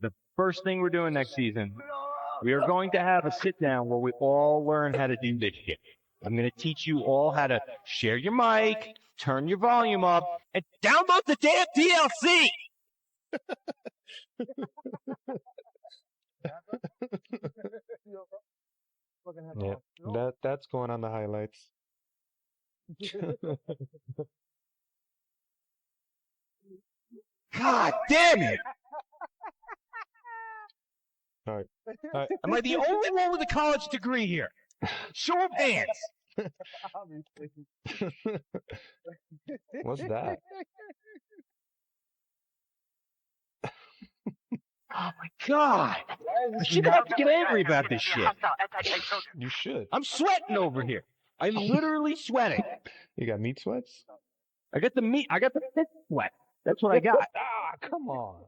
the first thing we're doing next season, we are going to have a sit down where we all learn how to do this shit. I'm going to teach you all how to share your mic, turn your volume up, and download the damn DLC. Yeah, that's going on the highlights. God damn it! All right. Am I the only one with a college degree here? Show of hands. What's that? Oh my God! I shouldn't have to get angry about this shit. You should. I'm sweating over here. I'm literally sweating. You got meat sweats? I got the fist sweat. That's what I got. Ah, come on.